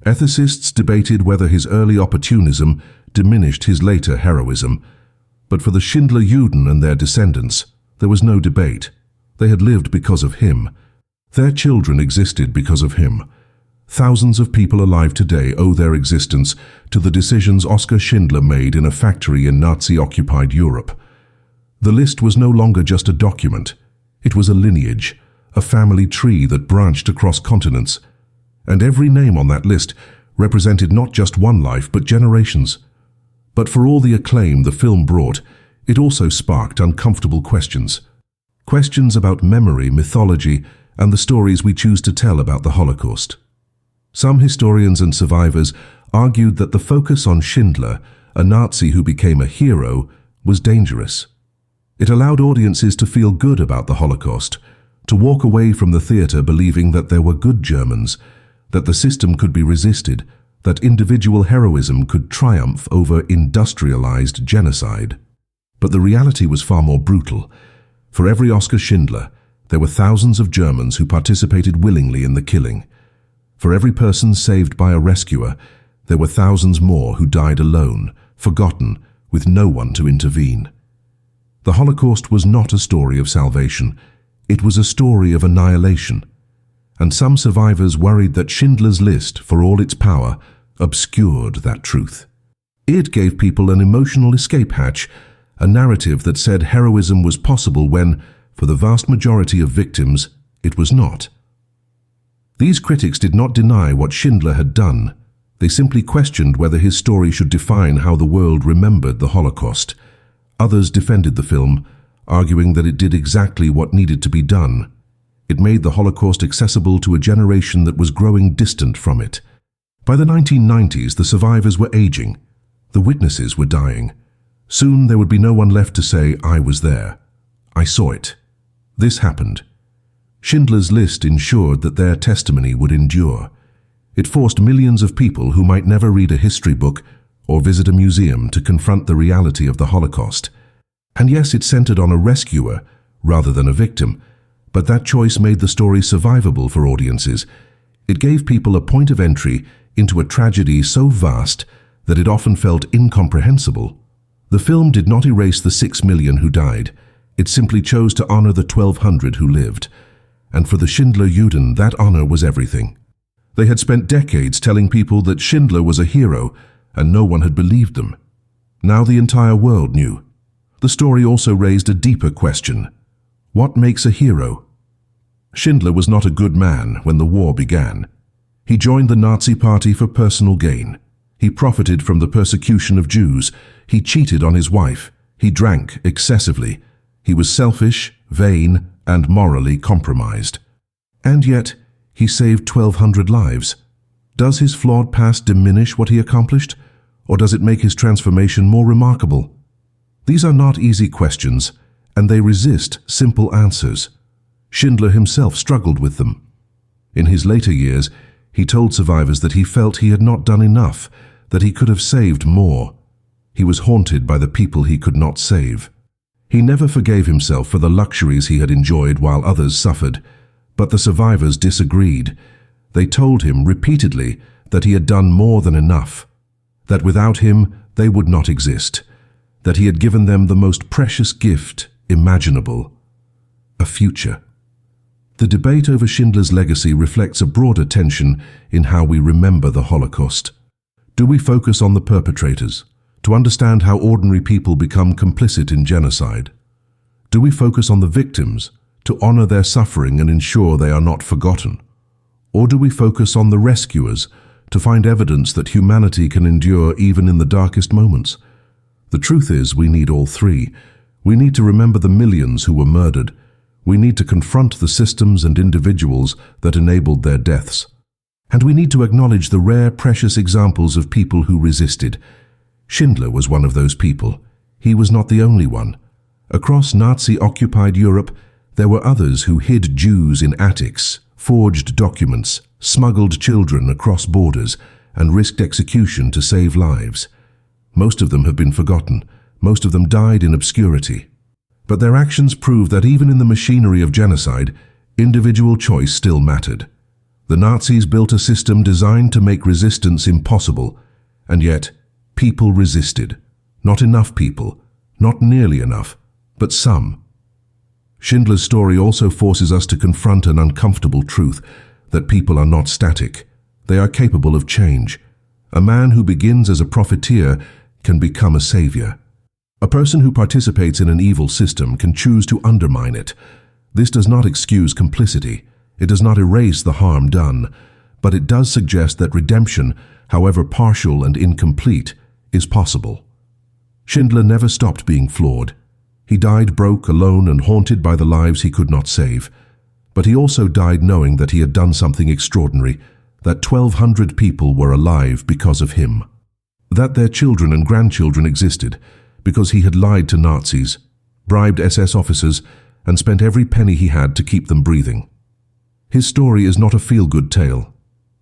A: Ethicists debated whether his early opportunism diminished his later heroism. But for the Schindler Juden and their descendants, there was no debate. They had lived because of him. Their children existed because of him. Thousands of people alive today owe their existence to the decisions Oskar Schindler made in a factory in Nazi-occupied Europe. The list was no longer just a document. It was a lineage, a family tree that branched across continents. And every name on that list represented not just one life, but generations. But for all the acclaim the film brought, it also sparked uncomfortable questions. Questions about memory, mythology, and the stories we choose to tell about the Holocaust. Some historians and survivors argued that the focus on Schindler, a Nazi who became a hero, was dangerous. It allowed audiences to feel good about the Holocaust, to walk away from the theater believing that there were good Germans, that the system could be resisted, that individual heroism could triumph over industrialized genocide. But the reality was far more brutal. For every Oskar Schindler, there were thousands of Germans who participated willingly in the killing. For every person saved by a rescuer, there were thousands more who died alone, forgotten, with no one to intervene. The Holocaust was not a story of salvation. It was a story of annihilation. And some survivors worried that Schindler's List, for all its power, obscured that truth. It gave people an emotional escape hatch, a narrative that said heroism was possible when, for the vast majority of victims, it was not. These critics did not deny what Schindler had done. They simply questioned whether his story should define how the world remembered the Holocaust. Others defended the film, arguing that it did exactly what needed to be done. It made the Holocaust accessible to a generation that was growing distant from it. By the 1990s, the survivors were aging. The witnesses were dying. Soon there would be no one left to say, "I was there. I saw it. This happened." Schindler's List ensured that their testimony would endure. It forced millions of people who might never read a history book or visit a museum to confront the reality of the Holocaust. And yes, it centered on a rescuer rather than a victim, but that choice made the story survivable for audiences. It gave people a point of entry into a tragedy so vast that it often felt incomprehensible. The film did not erase the 6 million who died. It simply chose to honor the 1,200 who lived. And for the Schindler Juden, that honor was everything. They had spent decades telling people that Schindler was a hero, and no one had believed them. Now the entire world knew. The story also raised a deeper question. What makes a hero? Schindler was not a good man when the war began. He joined the Nazi Party for personal gain. He profited from the persecution of Jews. He cheated on his wife. He drank excessively. He was selfish, vain, and morally compromised. And yet, he saved 1,200 lives. Does his flawed past diminish what he accomplished, or does it make his transformation more remarkable? These are not easy questions, and they resist simple answers. Schindler himself struggled with them. In his later years, he told survivors that he felt he had not done enough, that he could have saved more. He was haunted by the people he could not save. He never forgave himself for the luxuries he had enjoyed while others suffered, but the survivors disagreed. They told him repeatedly that he had done more than enough, that without him they would not exist, that he had given them the most precious gift imaginable, a future. The debate over Schindler's legacy reflects a broader tension in how we remember the Holocaust. Do we focus on the perpetrators, to understand how ordinary people become complicit in genocide? Do we focus on the victims, to honor their suffering and ensure they are not forgotten? Or do we focus on the rescuers, to find evidence that humanity can endure even in the darkest moments? The truth is, we need all three. We need to remember the millions who were murdered. We need to confront the systems and individuals that enabled their deaths. And we need to acknowledge the rare, precious examples of people who resisted. Schindler was one of those people. He was not the only one. Across Nazi-occupied Europe, there were others who hid Jews in attics, forged documents, smuggled children across borders, and risked execution to save lives. Most of them have been forgotten. Most of them died in obscurity. But their actions prove that even in the machinery of genocide, individual choice still mattered. The Nazis built a system designed to make resistance impossible, and yet people resisted. Not enough people, not nearly enough, but some. Schindler's story also forces us to confront an uncomfortable truth, that people are not static. They are capable of change. A man who begins as a profiteer can become a savior. A person who participates in an evil system can choose to undermine it. This does not excuse complicity. It does not erase the harm done, but it does suggest that redemption, however partial and incomplete, is possible. Schindler never stopped being flawed. He died broke, alone, and haunted by the lives he could not save. But he also died knowing that he had done something extraordinary, that 1,200 people were alive because of him. That their children and grandchildren existed, because he had lied to Nazis, bribed SS officers, and spent every penny he had to keep them breathing. His story is not a feel-good tale.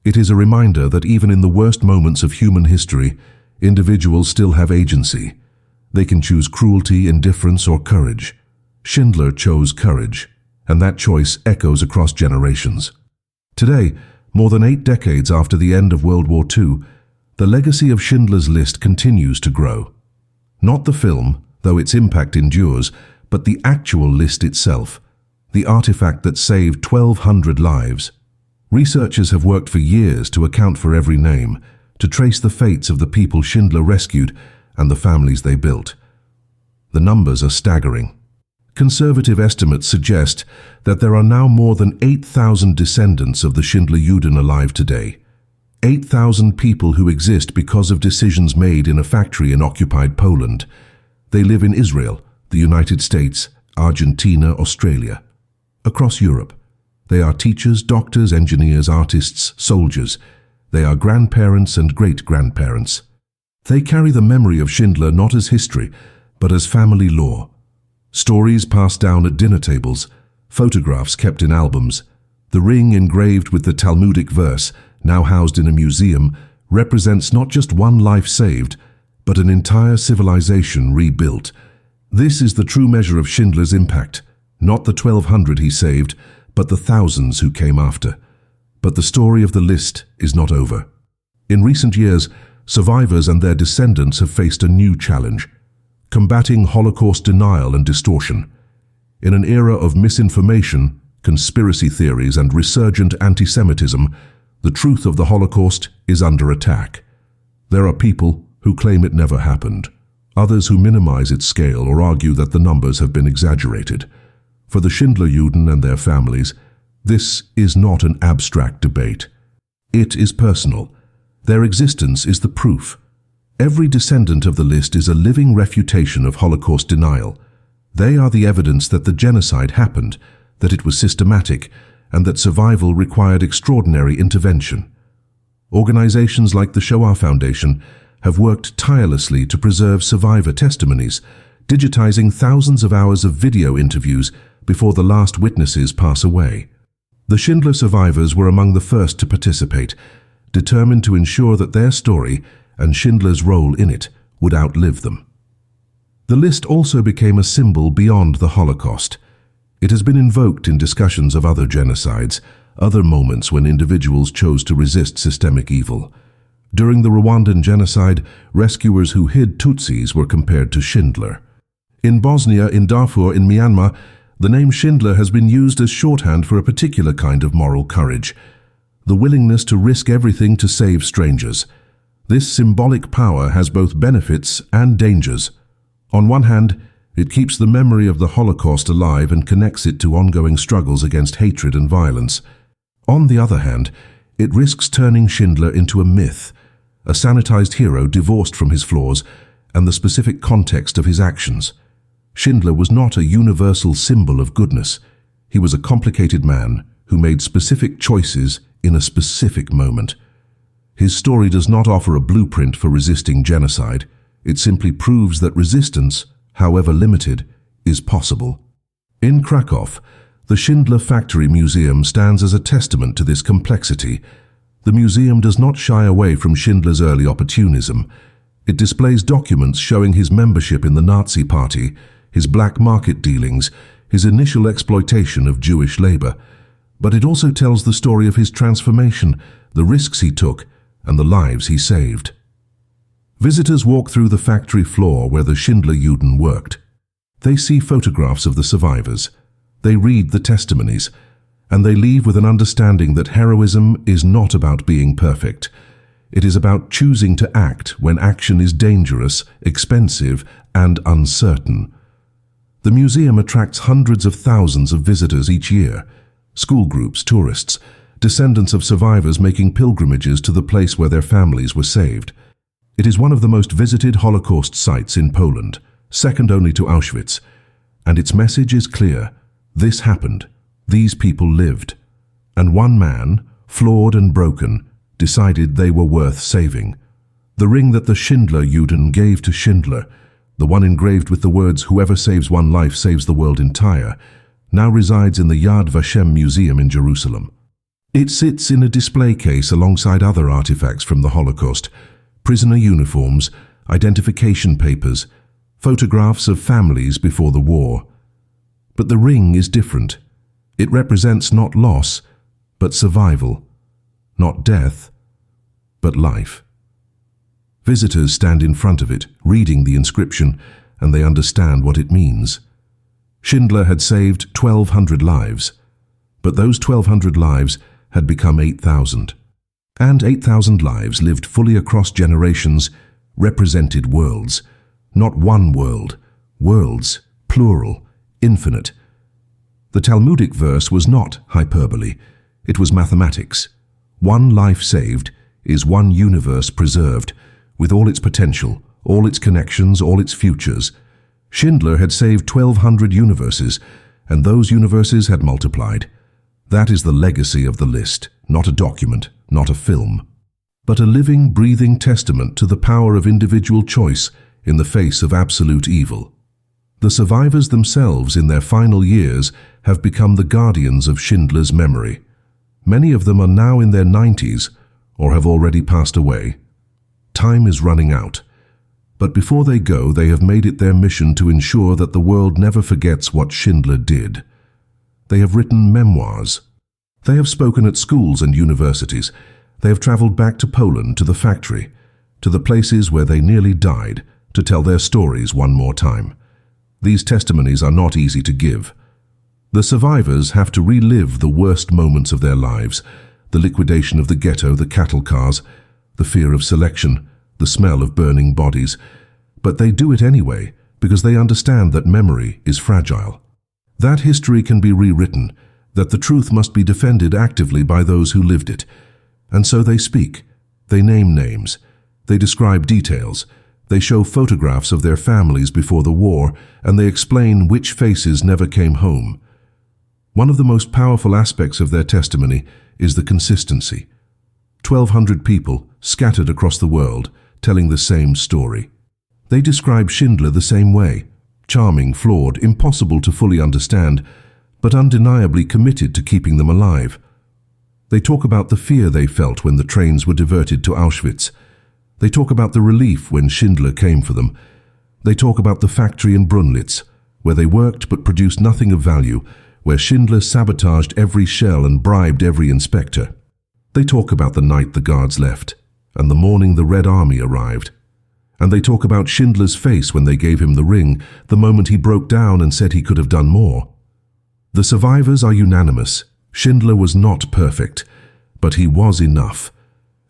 A: It is a reminder that even in the worst moments of human history, individuals still have agency. They can choose cruelty, indifference, or courage. Schindler chose courage, and that choice echoes across generations. Today, more than 8 decades after the end of World War II, the legacy of Schindler's List continues to grow. Not the film, though its impact endures, but the actual list itself, the artifact that saved 1,200 lives. Researchers have worked for years to account for every name, to trace the fates of the people Schindler rescued and the families they built. The numbers are staggering. Conservative estimates suggest that there are now more than 8,000 descendants of the Schindler-Juden alive today. 8,000 people who exist because of decisions made in a factory in occupied Poland. They live in Israel, the United States, Argentina, Australia. Across Europe, they are teachers, doctors, engineers, artists, soldiers. They are grandparents and great-grandparents. They carry the memory of Schindler not as history, but as family lore. Stories passed down at dinner tables, photographs kept in albums. The ring engraved with the Talmudic verse, now housed in a museum, represents not just one life saved, but an entire civilization rebuilt. This is the true measure of Schindler's impact, not the 1,200 he saved, but the thousands who came after. But the story of the list is not over. In recent years, survivors and their descendants have faced a new challenge: combating Holocaust denial and distortion. In an era of misinformation, conspiracy theories, and resurgent anti-Semitism, the truth of the Holocaust is under attack. There are people who claim it never happened, others who minimize its scale or argue that the numbers have been exaggerated. For the Schindler-Juden and their families, this is not an abstract debate. It is personal. Their existence is the proof. Every descendant of the list is a living refutation of Holocaust denial. They are the evidence that the genocide happened, that it was systematic, and that survival required extraordinary intervention. Organizations like the Shoah Foundation have worked tirelessly to preserve survivor testimonies, digitizing thousands of hours of video interviews before the last witnesses pass away. The Schindler survivors were among the first to participate, determined to ensure that their story and Schindler's role in it would outlive them. The list also became a symbol beyond the Holocaust. It has been invoked in discussions of other genocides, other moments when individuals chose to resist systemic evil. During the Rwandan genocide, rescuers who hid Tutsis were compared to Schindler. In Bosnia, in Darfur, in Myanmar, The name Schindler has been used as shorthand for a particular kind of moral courage, the willingness to risk everything to save strangers. This symbolic power has both benefits and dangers. On one hand, it keeps the memory of the Holocaust alive and connects it to ongoing struggles against hatred and violence. On the other hand, it risks turning Schindler into a myth, a sanitized hero divorced from his flaws and the specific context of his actions. Schindler was not a universal symbol of goodness. He was a complicated man who made specific choices in a specific moment. His story does not offer a blueprint for resisting genocide. It simply proves that resistance, however limited, is possible. In Krakow, the Schindler Factory Museum stands as a testament to this complexity. The museum does not shy away from Schindler's early opportunism. It displays documents showing his membership in the Nazi Party, his black market dealings, his initial exploitation of Jewish labor. But it also tells the story of his transformation, the risks he took, and the lives he saved. Visitors walk through the factory floor where the Schindler-Juden worked. They see photographs of the survivors. They read the testimonies, and they leave with an understanding that heroism is not about being perfect. It is about choosing to act when action is dangerous, expensive, and uncertain. The museum attracts hundreds of thousands of visitors each year. School groups, tourists, descendants of survivors making pilgrimages to the place where their families were saved. It is one of the most visited Holocaust sites in Poland, second only to Auschwitz. And its message is clear. This happened. These people lived. And one man, flawed and broken, decided they were worth saving. The ring that the Schindler-Juden gave to Schindler, the one engraved with the words, "Whoever saves one life saves the world entire," now resides in the Yad Vashem Museum in Jerusalem. It sits in a display case alongside other artifacts from the Holocaust, prisoner uniforms, identification papers, photographs of families before the war. But the ring is different. It represents not loss, but survival, not death, but life. Visitors stand in front of it, reading the inscription, and they understand what it means. Schindler had saved 1,200 lives, but those 1,200 lives had become 8,000. And 8,000 lives lived fully across generations represented worlds. Not one world, worlds, plural, infinite. The Talmudic verse was not hyperbole, it was mathematics. One life saved is one universe preserved, with all its potential, all its connections, all its futures. Schindler had saved 1,200 universes, and those universes had multiplied. That is the legacy of the list, not a document, not a film, but a living, breathing testament to the power of individual choice in the face of absolute evil. The survivors themselves in their final years have become the guardians of Schindler's memory. Many of them are now in their 90s or have already passed away. Time is running out. But before they go, they have made it their mission to ensure that the world never forgets what Schindler did. They have written memoirs. They have spoken at schools and universities. They have traveled back to Poland, to the factory, to the places where they nearly died, to tell their stories one more time. These testimonies are not easy to give. The survivors have to relive the worst moments of their lives, the liquidation of the ghetto, the cattle cars, the fear of selection, the smell of burning bodies. But they do it anyway, because they understand that memory is fragile. That history can be rewritten, that the truth must be defended actively by those who lived it. And so they speak, they name names, they describe details, they show photographs of their families before the war, and they explain which faces never came home. One of the most powerful aspects of their testimony is the consistency. 1,200 people scattered across the world telling the same story. They describe Schindler the same way, charming, flawed, impossible to fully understand, but undeniably committed to keeping them alive. They talk about the fear they felt when the trains were diverted to Auschwitz. They talk about the relief when Schindler came for them. They talk about the factory in Brunlitz, where they worked but produced nothing of value, where Schindler sabotaged every shell and bribed every inspector. They talk about the night the guards left, and the morning the Red Army arrived. And they talk about Schindler's face when they gave him the ring, the moment he broke down and said he could have done more. The survivors are unanimous. Schindler was not perfect, but he was enough.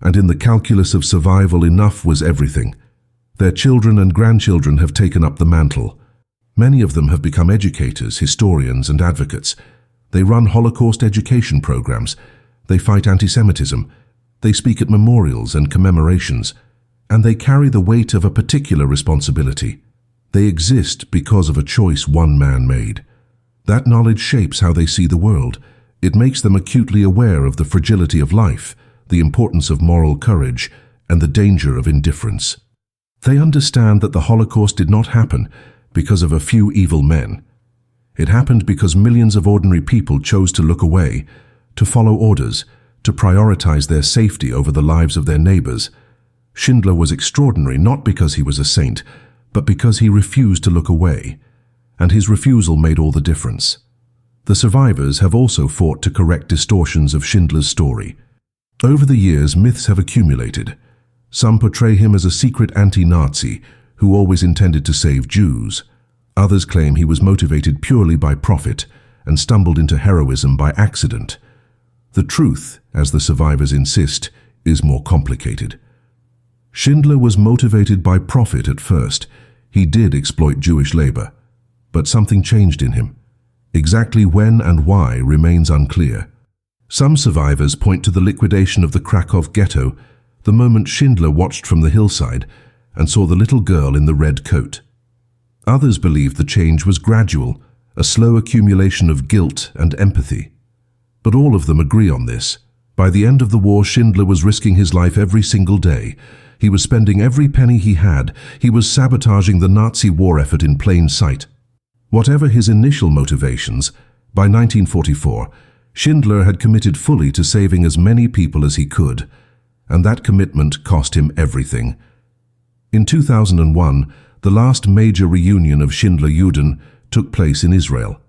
A: And in the calculus of survival, enough was everything. Their children and grandchildren have taken up the mantle. Many of them have become educators, historians, and advocates. They run Holocaust education programs. They fight anti-Semitism. They speak at memorials and commemorations. And they carry the weight of a particular responsibility. They exist because of a choice one man made. That knowledge shapes how they see the world. It makes them acutely aware of the fragility of life, the importance of moral courage, and the danger of indifference. They understand that the Holocaust did not happen because of a few evil men. It happened because millions of ordinary people chose to look away, to follow orders, to prioritize their safety over the lives of their neighbors. Schindler was extraordinary not because he was a saint, but because he refused to look away, and his refusal made all the difference. The survivors have also fought to correct distortions of Schindler's story. Over the years, myths have accumulated. Some portray him as a secret anti-Nazi who always intended to save Jews. Others claim he was motivated purely by profit and stumbled into heroism by accident. The truth, as the survivors insist, is more complicated. Schindler was motivated by profit at first. He did exploit Jewish labor, but something changed in him. Exactly when and why remains unclear. Some survivors point to the liquidation of the Krakow Ghetto, the moment Schindler watched from the hillside and saw the little girl in the red coat. Others believe the change was gradual, a slow accumulation of guilt and empathy. But all of them agree on this. By the end of the war, Schindler was risking his life every single day. He was spending every penny he had. He was sabotaging the Nazi war effort in plain sight. Whatever his initial motivations, by 1944, Schindler had committed fully to saving as many people as he could, and that commitment cost him everything. In 2001, the last major reunion of Schindler-Juden took place in Israel.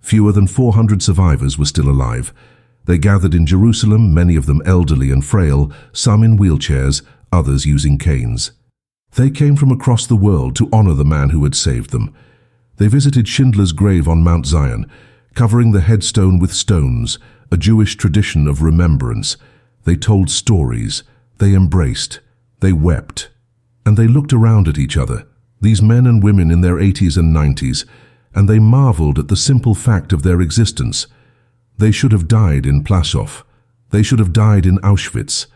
A: Fewer than 400 survivors were still alive. They gathered in Jerusalem, many of them elderly and frail, some in wheelchairs, others using canes. They came from across the world to honor the man who had saved them. They visited Schindler's grave on Mount Zion, covering the headstone with stones, a Jewish tradition of remembrance. They told stories, they embraced, they wept, and they looked around at each other, these men and women in their 80s and 90s, and they marveled at the simple fact of their existence. They should have died in Plaszow. They should have died in Auschwitz.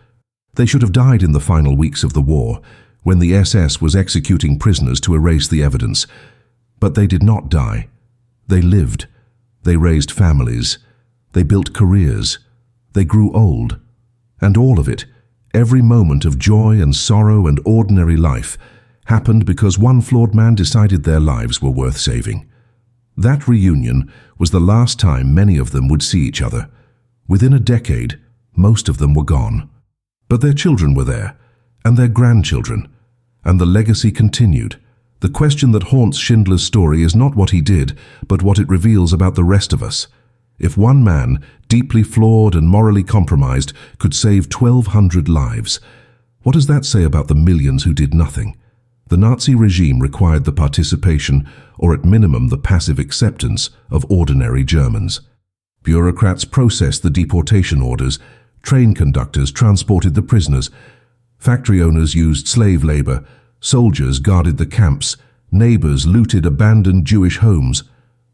A: They should have died in the final weeks of the war, when the SS was executing prisoners to erase the evidence. But they did not die. They lived. They raised families. They built careers. They grew old. And all of it, every moment of joy and sorrow and ordinary life, happened because one flawed man decided their lives were worth saving. That reunion was the last time many of them would see each other. Within a decade, most of them were gone. But their children were there, and their grandchildren, and the legacy continued. The question that haunts Schindler's story is not what he did, but what it reveals about the rest of us. If one man, deeply flawed and morally compromised, could save 1,200 lives, what does that say about the millions who did nothing? The Nazi regime required the participation, or at minimum the passive acceptance, of ordinary Germans. Bureaucrats processed the deportation orders, train conductors transported the prisoners, factory owners used slave labor, soldiers guarded the camps, neighbors looted abandoned Jewish homes.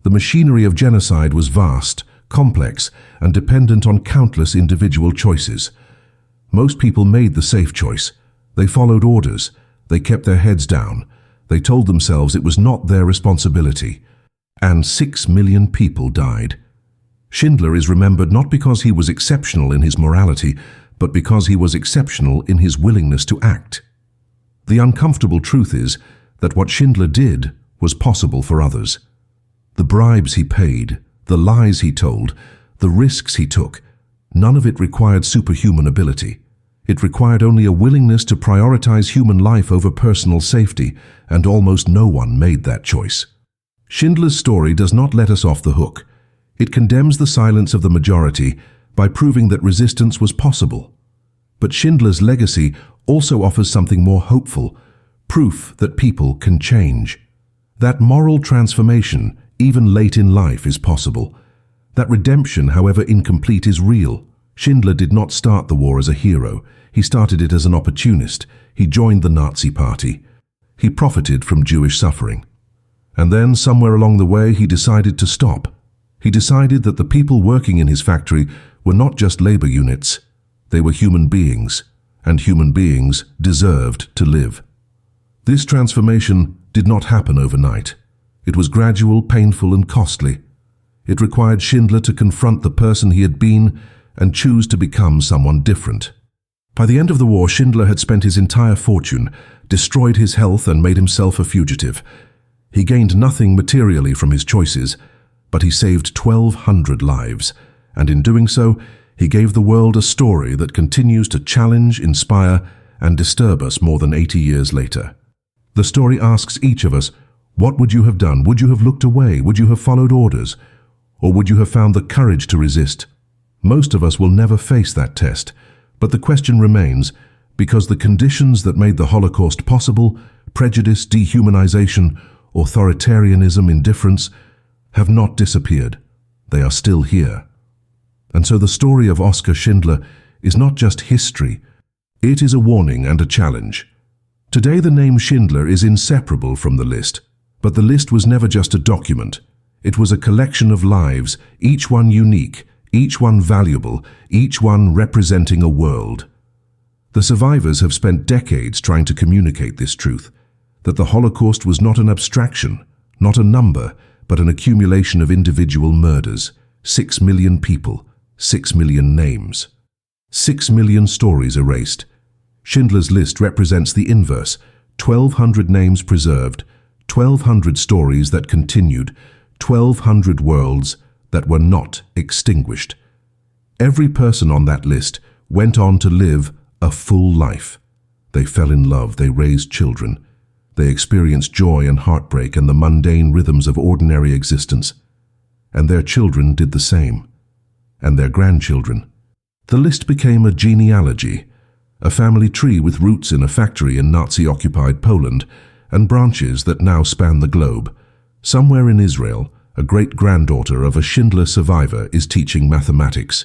A: The machinery of genocide was vast, complex, and dependent on countless individual choices. Most people made the safe choice. They followed orders. They kept their heads down. They told themselves it was not their responsibility. And 6 million people died. Schindler is remembered not because he was exceptional in his morality, but because he was exceptional in his willingness to act. The uncomfortable truth is that what Schindler did was possible for others. The bribes he paid, the lies he told, the risks he took, none of it required superhuman ability. It required only a willingness to prioritize human life over personal safety, and almost no one made that choice. Schindler's story does not let us off the hook. It condemns the silence of the majority by proving that resistance was possible. But Schindler's legacy also offers something more hopeful, proof that people can change. That moral transformation, even late in life, is possible. That redemption, however incomplete, is real. Schindler did not start the war as a hero. He started it as an opportunist. He joined the Nazi Party. He profited from Jewish suffering. And then, somewhere along the way, he decided to stop. He decided that the people working in his factory were not just labor units. They were human beings, and human beings deserved to live. This transformation did not happen overnight. It was gradual, painful, and costly. It required Schindler to confront the person he had been and choose to become someone different. By the end of the war, Schindler had spent his entire fortune, destroyed his health, and made himself a fugitive. He gained nothing materially from his choices, but he saved 1,200 lives, and in doing so, he gave the world a story that continues to challenge, inspire, and disturb us more than 80 years later. The story asks each of us, what would you have done? Would you have looked away? Would you have followed orders? Or would you have found the courage to resist? Most of us will never face that test, but the question remains, because the conditions that made the Holocaust possible, prejudice, dehumanization, authoritarianism, indifference, have not disappeared. They are still here. And so the story of Oskar Schindler is not just history, it is a warning and a challenge. Today the name Schindler is inseparable from the list, but the list was never just a document. It was a collection of lives, each one unique, each one valuable, each one representing a world. The survivors have spent decades trying to communicate this truth, that the Holocaust was not an abstraction, not a number, but an accumulation of individual murders. 6 million people, 6 million names. 6 million stories erased. Schindler's List represents the inverse, 1,200 names preserved, 1,200 stories that continued, 1,200 worlds that were not extinguished. Every person on that list went on to live a full life. They fell in love, they raised children. They experienced joy and heartbreak and the mundane rhythms of ordinary existence. And their children did the same. And their grandchildren. The list became a genealogy, a family tree with roots in a factory in Nazi-occupied Poland and branches that now span the globe. Somewhere in Israel, a great-granddaughter of a Schindler survivor is teaching mathematics.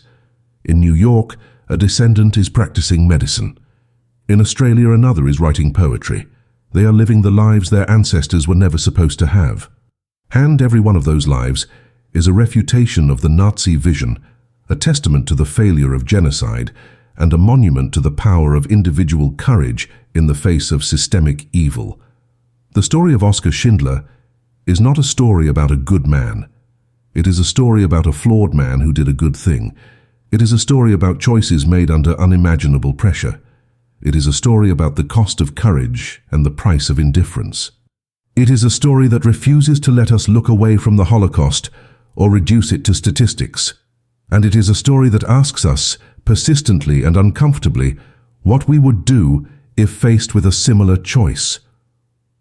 A: In New York, a descendant is practicing medicine. In Australia, another is writing poetry. They are living the lives their ancestors were never supposed to have. And every one of those lives is a refutation of the Nazi vision, a testament to the failure of genocide, and a monument to the power of individual courage in the face of systemic evil. The story of Oskar Schindler is not a story about a good man. It is a story about a flawed man who did a good thing. It is a story about choices made under unimaginable pressure. It is a story about the cost of courage and the price of indifference. It is a story that refuses to let us look away from the Holocaust or reduce it to statistics. And it is a story that asks us, persistently and uncomfortably, what we would do if faced with a similar choice.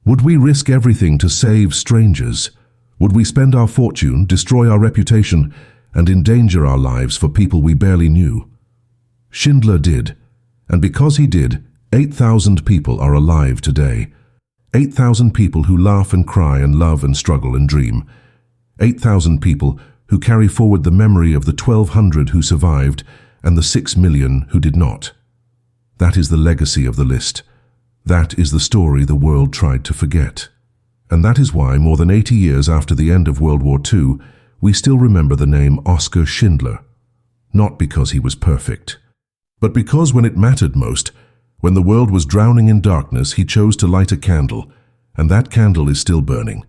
A: Would we risk everything to save strangers? Would we spend our fortune, destroy our reputation, and endanger our lives for people we barely knew? Schindler did, and because he did, 8,000 people are alive today. 8,000 people who laugh and cry and love and struggle and dream. 8,000 people who carry forward the memory of the 1,200 who survived and the 6 million who did not. That is the legacy of the list. That is the story the world tried to forget. And that is why, more than 80 years after the end of World War II, we still remember the name Oskar Schindler. Not because he was perfect, but because when it mattered most, when the world was drowning in darkness, he chose to light a candle, and that candle is still burning.